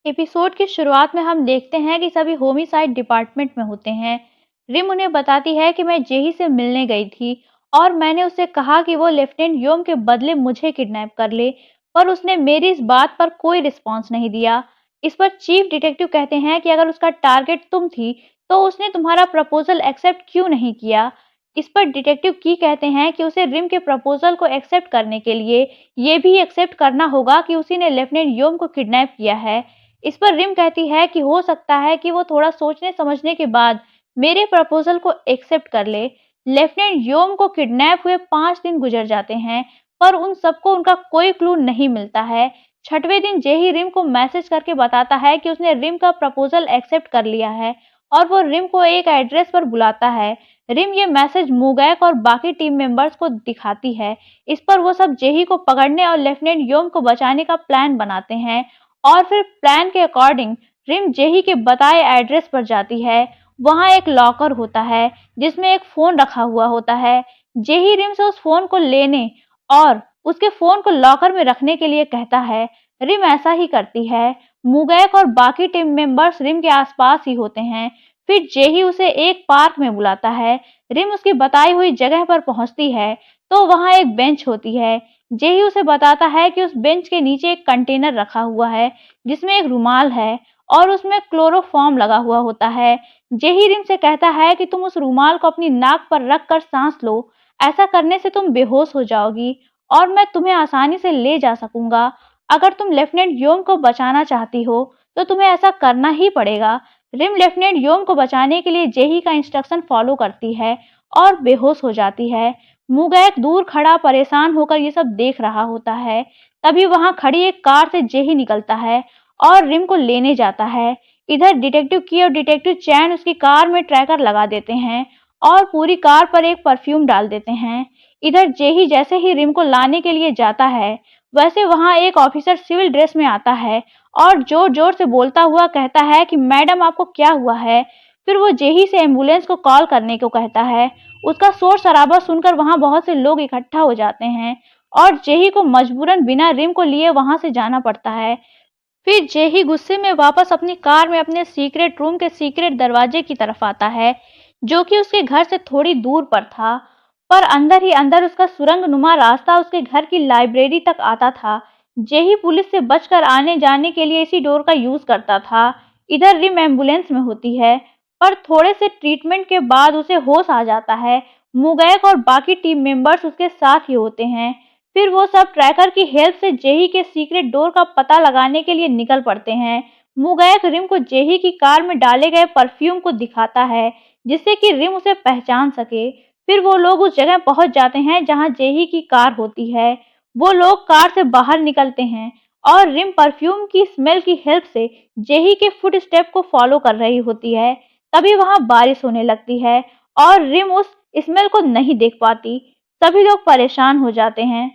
Episode की शुरुआत में हम देखते हैं कि सभी होमिसाइड डिपार्टमेंट में होते हैं। रिम उन्हें बताती है कि मैं जेही से मिलने गई थी और मैंने उससे कहा कि वो लेफ्टिनेंट योम के बदले मुझे किडनैप कर ले, पर उसने मेरी इस बात पर कोई रिस्पॉन्स नहीं दिया। इस पर चीफ डिटेक्टिव कहते हैं कि अगर उसका टारगेट तुम थी, तो उसने तुम्हारा प्रपोजल एक्सेप्ट क्यों नहीं किया। इस पर डिटेक्टिव की कहते हैं कि उसे रिम के प्रपोजल को एक्सेप्ट करने के लिए ये भी एक्सेप्ट करना होगा कि उसी ने लेफ्टिनेंट योम को किडनैप किया है। इस पर रिम कहती है कि हो सकता है कि वो थोड़ा सोचने समझने के बाद मेरे प्रपोजल को एक्सेप्ट कर ले। लेफ्टिनेंट योम को किडनैप हुए 5 दिन गुजर जाते हैं, पर उन सबको उनका कोई क्लू नहीं मिलता है। छठवें दिन जेही रिम को मैसेज करके बताता है कि उसने रिम का प्रपोजल एक्सेप्ट कर लिया है और वो रिम को एक एड्रेस पर बुलाता है। रिम ये मैसेज मुगैक और बाकी टीम मेंबर्स को दिखाती है। इस पर वो सब जेही को पकड़ने और लेफ्टिनेंट योम को बचाने का प्लान बनाते हैं और फिर प्लान के अकॉर्डिंग रिम जेही के बताए एड्रेस पर जाती है। वहां एक लॉकर होता है जिसमें एक फोन रखा हुआ होता है। जेही रिम से उस फोन को लेने और उसके फोन को लॉकर में रखने के लिए कहता है। रिम ऐसा ही करती है। मुगैक और बाकी टीम मेंबर्स रिम के आसपास ही होते हैं। फिर जेही उसे एक पार्क में बुलाता है। रिम उसकी बताई हुई जगह पर पहुंचती है तो वहां एक बेंच होती है। जेही उसे बताता है कि उस बेंच के नीचे एक कंटेनर रखा हुआ है जिसमें एक रुमाल है और उसमें क्लोरोफॉर्म लगा हुआ होता है। जेही रिम से कहता है कि तुम उस रुमाल को अपनी नाक पर रख कर सांस लो, ऐसा करने से तुम बेहोश हो जाओगी और मैं तुम्हें आसानी से ले जा सकूंगा। अगर तुम लेफ्टिनेंट योम को बचाना चाहती हो तो तुम्हें ऐसा करना ही पड़ेगा। रिम लेफ्टिनेंट योम को बचाने के लिए जेही का इंस्ट्रक्शन फॉलो करती है और बेहोश हो जाती है। मुगैक दूर खड़ा परेशान होकर ये सब देख रहा होता है। तभी वहां खड़ी एक कार से जेही निकलता है और रिम को लेने जाता है। इधर डिटेक्टिव की और डिटेक्टिव चैन उसकी कार में ट्रैकर लगा देते हैं और पूरी कार पर एक परफ्यूम डाल देते हैं। इधर जेही जैसे ही रिम को लाने के लिए जाता है, वैसे वहां एक ऑफिसर सिविल ड्रेस में आता है और जोर जोर से बोलता हुआ कहता है कि मैडम आपको क्या हुआ है। फिर वो जेही से एम्बुलेंस को कॉल करने को कहता है। उसका शोर शराबा सुनकर वहां बहुत से लोग इकट्ठा हो जाते हैं और जेही को मजबूरन बिना रिम को लिए वहां से जाना पड़ता है। फिर जेही गुस्से में वापस अपनी कार में अपने सीक्रेट रूम के सीक्रेट दरवाजे की तरफ आता है, जो कि उसके घर से थोड़ी दूर पर था, पर अंदर ही अंदर उसका सुरंग नुमा रास्ता उसके घर की लाइब्रेरी तक आता था। जेही पुलिस से बचकर आने जाने के लिए इसी डोर का यूज करता था। इधर रिम एम्बुलेंस में होती है, पर थोड़े से ट्रीटमेंट के बाद उसे होश आ जाता है। मुगैक और बाकी टीम मेंबर्स उसके साथ ही होते हैं। फिर वो सब ट्रैकर की हेल्प से जेही के सीक्रेट डोर का पता लगाने के लिए निकल पड़ते हैं। मुगैक रिम को जेही की कार में डाले गए परफ्यूम को दिखाता है जिससे कि रिम उसे पहचान सके। फिर वो लोग उस जगह पहुंच जाते हैं जहां जेही की कार होती है। वो लोग कार से बाहर निकलते हैं और रिम परफ्यूम की स्मेल की हेल्प से जेही के फुट स्टेप को फॉलो कर रही होती है। तभी वहां बारिश होने लगती है और रिम उस स्मेल को नहीं देख पाती। सभी लोग परेशान हो जाते हैं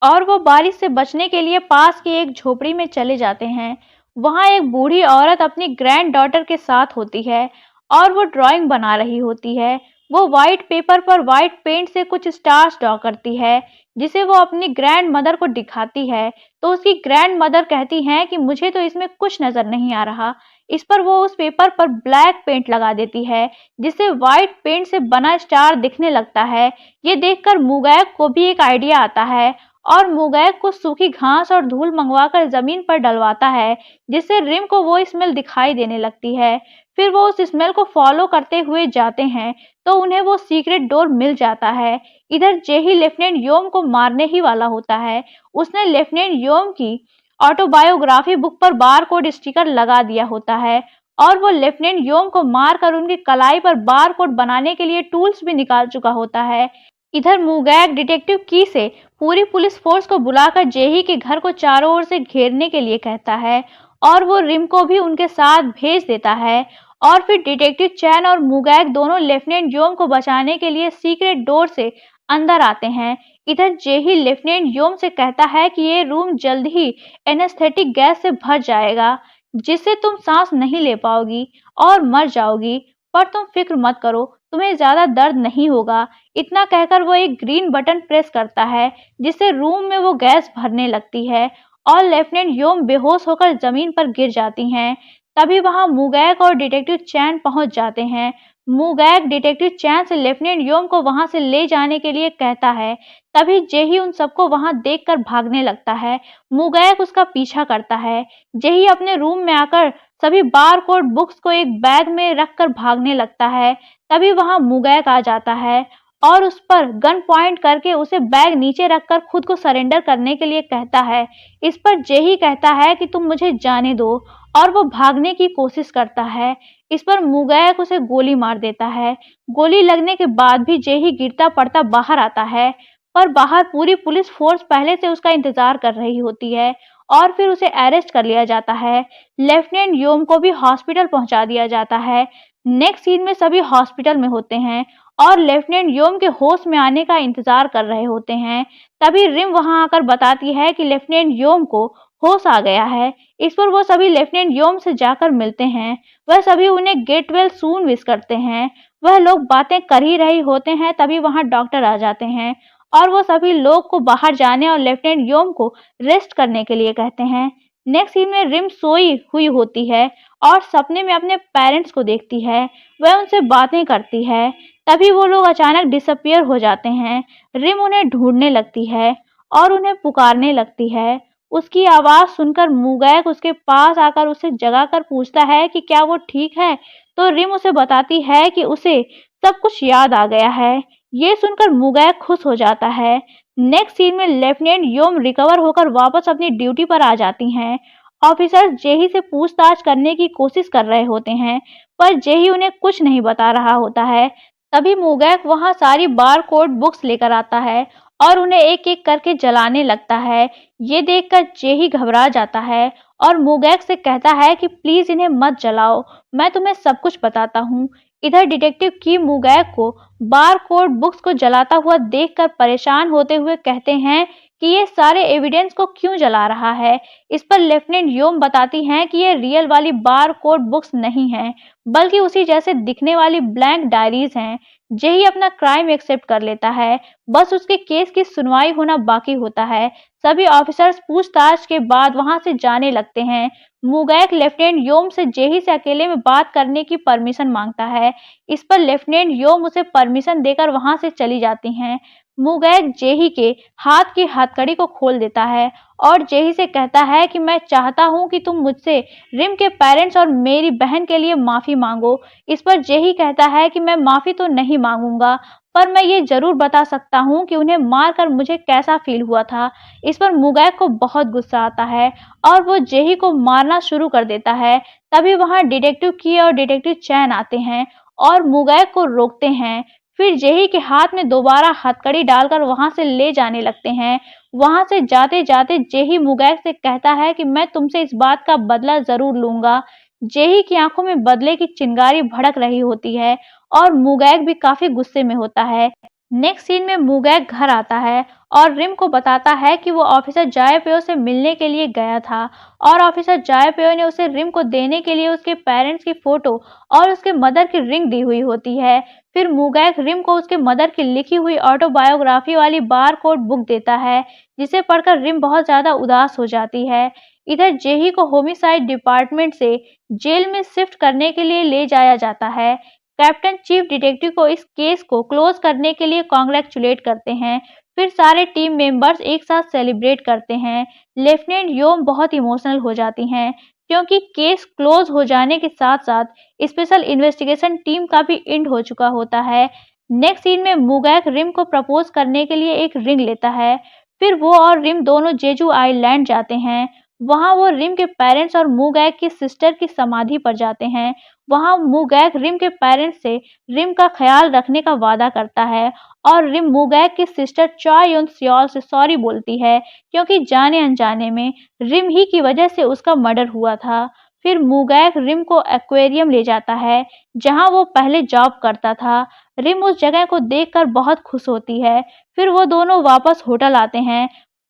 और वो बारिश से बचने के लिए पास की एक झोपड़ी में चले जाते हैं। वहां एक बूढ़ी औरत अपनी ग्रैंड डॉटर के साथ होती है और वो ड्राइंग बना रही होती है। वो व्हाइट पेपर पर व्हाइट पेंट से कुछ स्टार्स ड्रॉ करती है जिसे वो अपनी ग्रैंड मदर को दिखाती है। तो उसकी ग्रैंड मदर कहती हैं कि मुझे तो इसमें कुछ नजर नहीं आ रहा। इस पर वो उस पेपर पर ब्लैक पेंट लगा देती है जिससे व्हाइट पेंट से बना स्टार दिखने लगता है। ये देखकर मुगैक को भी एक आइडिया आता है और मुगैक को सूखी घास और धूल मंगवाकर जमीन पर डलवाता है जिससे रिम को वो स्मेल दिखाई देने लगती है। फिर वो उस स्मेल को फॉलो करते हुए जाते हैं तो उन्हें वो सीक्रेट डोर मिल जाता है। इधर जेही लेफ्टिनेंट योम को मारने ही वाला होता है। उसने लेफ्टिनेंट योम की ऑटोबायोग्राफी बुक पर बार कोड स्टिकर लगा दिया होता है और वो लेफ्टिनेंट योम को मारकर उनकी कलाई पर बार कोड बनाने के लिए टूल्स भी निकाल चुका होता है। इधर मुगैक डिटेक्टिव की से पूरी पुलिस फोर्स को बुलाकर जेही के घर को चारों ओर से घेरने के लिए कहता है और वो रिम को भी उनके साथ भेज देता है। और फिर डिटेक्टिव चैन और मुगैक दोनों लेफ्टिनेंट योम को बचाने के लिए सीक्रेट डोर से अंदर आते हैं। इधर जेही लेफ्टिनेंट योम से कहता है कि ये रूम जल्द ही एनेस्थेटिक गैस से भर जाएगा जिससे तुम सांस नहीं ले पाओगी और मर जाओगी, पर तुम फिक्र मत करो, तुम्हें ज्यादा दर्द नहीं होगा। इतना कहकर वो एक ग्रीन बटन प्रेस करता है जिससे रूम में वो गैस भरने लगती है और लेफ्टिनेंट योम बेहोश होकर जमीन पर गिर जाती हैं। तभी वहां मुगैक और डिटेक्टिव चैन पहुंच जाते हैं। मुगैक डिटेक्टिव चैन से लेफ्टिनेंट योम को वहां से ले जाने के लिए कहता है। तभी जेही उन सबको वहां देखकर भागने लगता है। मुगैक उसका पीछा करता है। जेही अपने रूम में आकर सभी बारकोड बुक्स को एक बैग में रखकर भागने लगता है। तभी वहां मुगैक आ जाता है और उस पर गन पॉइंट करके उसे बैग नीचे रखकर खुद को सरेंडर करने के लिए कहता है। इस पर जेही कहता है कि तुम मुझे जाने दो और वो भागने की कोशिश करता है। इस पर मुगैक उसे गोली मार देता है। गोली लगने के बाद भी जेही गिरता पड़ता बाहर आता है, पर बाहर पूरी पुलिस फोर्स पहले से उसका इंतजार कर रही होती है और फिर उसे अरेस्ट कर लिया जाता है। लेफ्टिनेंट योम को भी हॉस्पिटल पहुंचा दिया जाता है। नेक्स्ट सीन में सभी हॉस्पिटल में होते हैं और लेफ्टिनेंट योम के होश में आने का इंतजार कर रहे होते हैं। तभी रिम वहां आकर बताती है कि लेफ्टिनेंट योम को होश आ गया है। इस पर वो सभी लेफ्टिनेंट योम से जाकर मिलते हैं। वह सभी उन्हें गेट वेल सून विश करते हैं। वह लोग बातें कर ही रहे होते हैं, तभी वहां डॉक्टर आ जाते हैं और वो सभी लोग को बाहर जाने और लेफ्टिनेंट योम को रेस्ट करने के लिए कहते हैं। नेक्स्ट सीन में रिम सोई हुई होती है और सपने में अपने पेरेंट्स को देखती है। वह उनसे बातें करती है। तभी वो लोग अचानक डिसअपियर हो जाते हैं। रिम उन्हें ढूंढने लगती है और उन्हें पुकारने लगती है। उसकी आवाज सुनकर मुगैक उसके पास आकर उसे जगाकर पूछता है कि क्या वो ठीक है। तो रिम उसे बताती है कि उसे सब कुछ याद आ गया है। ये सुनकर मुगैक खुश हो जाता है। नेक्स्ट सीन में लेफ्टिनेंट योम रिकवर होकर वापस अपनी ड्यूटी पर आ जाती हैं। ऑफिसर्स जेही से पूछताछ करने की कोशिश कर रहे होते हैं, पर जेही उन्हें कुछ नहीं बता रहा होता है। तभी मुगैक वहां सारी बार कोड बुक्स लेकर आता है और उन्हें एक एक करके जलाने लगता है। ये देखकर जेही घबरा जाता है और मुगैक से कहता है कि प्लीज इन्हें मत जलाओ, मैं तुम्हें सब कुछ बताता हूँ। इधर डिटेक्टिव की मुगैक को बार कोड बुक्स को जलाता हुआ देखकर परेशान होते हुए कहते हैं कि ये सारे एविडेंस को क्यों जला रहा है। इस पर लेफ्टिनेंट योम बताती हैं कि ये रियल वाली बार कोड बुक्स नहीं हैं, बल्कि उसी जैसे दिखने वाली ब्लैंक डायरीज हैं। जेही अपना क्राइम एक्सेप्ट कर लेता है, बस उसके केस की सुनवाई होना बाकी होता है। सभी ऑफिसर्स पूछताछ के बाद वहां से जाने लगते हैं। मुगैक लेफ्टिनेंट योम से जेही से अकेले में बात करने की परमिशन मांगता है। इस पर लेफ्टिनेंट योम उसे परमिशन देकर वहां से चली जाती हैं। मुगैक जेही के हाथ की हथकड़ी को खोल देता है और जेही से कहता है कि मैं चाहता हूं कि तुम मुझसे रिम के पेरेंट्स और मेरी बहन के लिए माफी मांगो। इस पर जेही कहता है कि मैं माफी तो नहीं मांगूंगा, पर मैं ये जरूर बता सकता हूँ कि उन्हें मारकर मुझे कैसा फील हुआ था। इस पर मुगैक को बहुत गुस्सा आता है और वो जेही को मारना शुरू कर देता है। तभी वहां डिटेक्टिव की और डिटेक्टिव चैन आते हैं और मुगैक को रोकते हैं। फिर जेही के हाथ में दोबारा हथकड़ी डालकर वहां से ले जाने लगते हैं। वहां से जाते जाते जेही मुगैक से कहता है कि मैं तुमसे इस बात का बदला जरूर लूंगा। जेही की आंखों में बदले की चिंगारी भड़क रही होती है और मुगैक भी काफी गुस्से में होता है। नेक्स्ट सीन में मुगैक घर आता है और रिम को बताता है कि वो ऑफिसर जायपेयो से मिलने के लिए गया था और ऑफिसर जायपेयो ने उसे रिम को देने के लिए उसके पेरेंट्स की फोटो और उसके मदर की रिंग दी हुई होती है। फिर मुगैक रिम को उसके मदर की लिखी हुई ऑटोबायोग्राफी वाली बार कोड बुक देता है, जिसे पढ़कर रिम बहुत ज्यादा उदास हो जाती है। इधर जेही को होमिसाइड डिपार्टमेंट से जेल में शिफ्ट करने के लिए ले जाया जाता है। कैप्टन चीफ डिटेक्टिव को इस केस को क्लोज करने के लिए कांग्रेचुलेट करते हैं। फिर सारे टीम मेंबर्स एक साथ सेलिब्रेट करते हैं। लेफ्टिनेंट योम बहुत इमोशनल हो जाती हैं क्योंकि केस क्लोज हो जाने के साथ साथ स्पेशल इन्वेस्टिगेशन टीम का भी एंड हो चुका होता है। नेक्स्ट सीन में मुगैक रिम को प्रपोज करने के लिए एक रिंग लेता है। फिर वो और रिम दोनों जेजू आइलैंड जाते हैं। वहां वो रिम के पेरेंट्स और मुगैक की सिस्टर की समाधि पर जाते हैं। वहां मुगैक रिम के पेरेंट्स से रिम का ख्याल रखने का वादा करता है और रिम मुगैक की सिस्टर चॉय युन सियोल से सॉरी बोलती है क्योंकि जाने अनजाने में रिम ही की वजह से उसका मर्डर हुआ था। फिर मुगैक रिम को एक्वेरियम ले जाता है जहां वो पहले जॉब करता था। रिम उस जगह को देखकर बहुत खुश होती है। फिर वो दोनों वापस होटल आते हैं।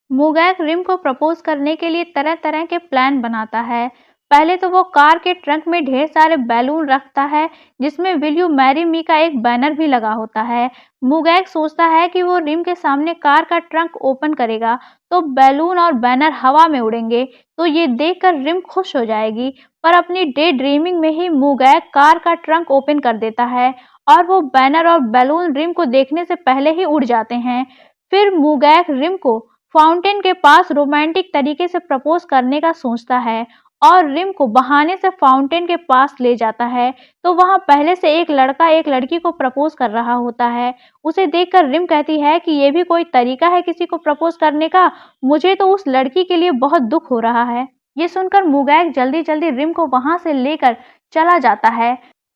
मुगैक रिम को प्रपोज करने के लिए तरह तरह के प्लान बनाता है, पहले तो वो कार के ट्रंक में ढेर सारे बैलून रखता है, जिसमें विल यू मैरी मी का एक बैनर भी लगा होता है। मुगैग सोचता है कि वो रिम के सामने कार का ट्रंक ओपन करेगा तो बैलून और बैनर हवा में उड़ेंगे, तो ये देखकर रिम खुश हो जाएगी। पर अपनी डे ड्रीमिंग में ही मुगैग कार का ट्रंक ओपन कर देता है और वो बैनर और बैलून रिम को देखने से पहले ही उड़ जाते हैं। फिर मुगैग रिम को फाउंटेन के पास रोमांटिक तरीके से प्रपोज करने का सोचता है और रिम को बहाने से फाउंटेन के पास ले जाता है, तो वहां पहले से एक लड़का एक लड़की को प्रपोज कर रहा होता है। उसे देखकर रिम कहती है कि ये भी कोई तरीका है किसी को प्रपोज करने का, मुझे तो उस लड़की के लिए बहुत दुख हो रहा है। ये सुनकर मुगैग जल्दी जल्दी रिम को वहां से लेकर चला जाता है।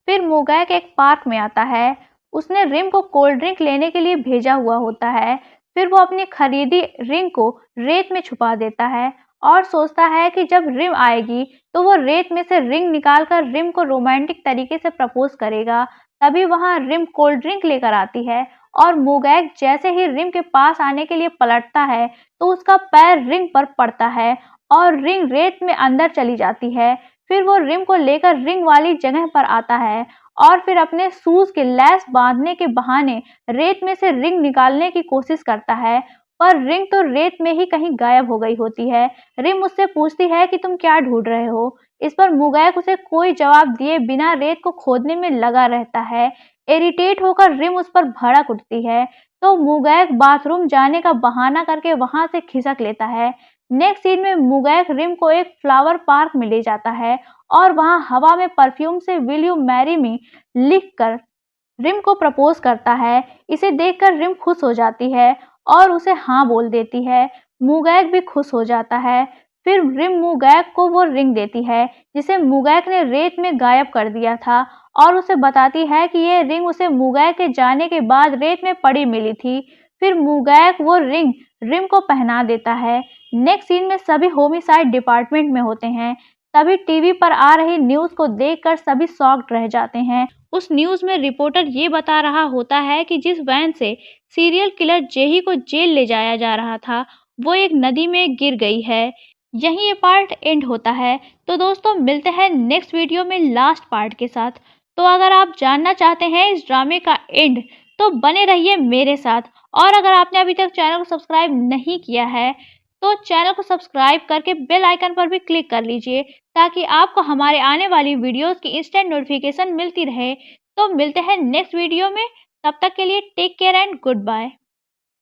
फिर मुगैग एक पार्क में आता है। उसने रिम को कोल्ड ड्रिंक लेने के लिए भेजा हुआ होता है। फिर वो अपनी खरीदी रिंग को रेत में छुपा देता है और सोचता है कि जब रिम आएगी तो वो रेत में से रिंग निकालकर रिम को रोमांटिक तरीके से प्रपोज करेगा। तभी वहां रिम कोल्ड ड्रिंक लेकर आती है और मुगैग जैसे ही रिम के पास आने के लिए पलटता है तो उसका पैर रिंग पर पड़ता है और रिंग रेत में अंदर चली जाती है। फिर वो रिम को लेकर रिंग वाली जगह पर आता है और फिर अपने शूज के लैस बांधने के बहाने रेत में से रिंग निकालने की कोशिश करता है, पर रिंग तो रेत में ही कहीं गायब हो गई होती है। रिम उससे पूछती है कि तुम क्या ढूंढ रहे हो। इस पर मुगैग उसे कोई जवाब दिए बिना रेत को खोदने में लगा रहता है। इरिटेट होकर रिम उस पर भड़क उठती है, तो मुगैग बाथरूम जाने का बहाना करके वहां से खिसक लेता है। नेक्स्ट सीन में मुगैग रिम को एक फ्लावर पार्क में ले जाता है और वहां हवा में परफ्यूम से विल यू मैरी मी लिखकर रिम को प्रपोज करता है। इसे देखकर रिम खुश हो जाती है और उसे हाँ बोल देती है। मुगैग भी खुश हो जाता है। फिर रिम मुगैग को वो रिंग देती है जिसे मुगैग ने रेत में गायब कर दिया था और उसे बताती है कि ये रिंग उसे मुगैग के जाने के बाद रेत में पड़ी मिली थी। फिर मुगैग वो रिंग रिम को पहना देता है। नेक्स्ट सीन में सभी होमिसाइड डिपार्टमेंट में होते हैं। तभी टीवी पर आ रही न्यूज को देखकर सभी शॉक्ड रह जाते हैं। उस न्यूज में रिपोर्टर ये बता रहा होता है कि जिस वैन से सीरियल किलर जेही को जेल ले जाया जा रहा था वो एक नदी में गिर गई है। यहीं ये पार्ट एंड होता है। तो दोस्तों मिलते हैं नेक्स्ट वीडियो में लास्ट पार्ट के साथ। तो अगर आप जानना चाहते हैं इस ड्रामे का एंड तो बने रहिए मेरे साथ, और अगर आपने अभी तक चैनल को सब्सक्राइब नहीं किया है तो चैनल को सब्सक्राइब करके बेल आइकन पर भी क्लिक कर लीजिए ताकि आपको हमारे आने वाली वीडियोस की इंस्टेंट नोटिफिकेशन मिलती रहे। तो मिलते हैं नेक्स्ट वीडियो में, तब तक के लिए take care and good bye.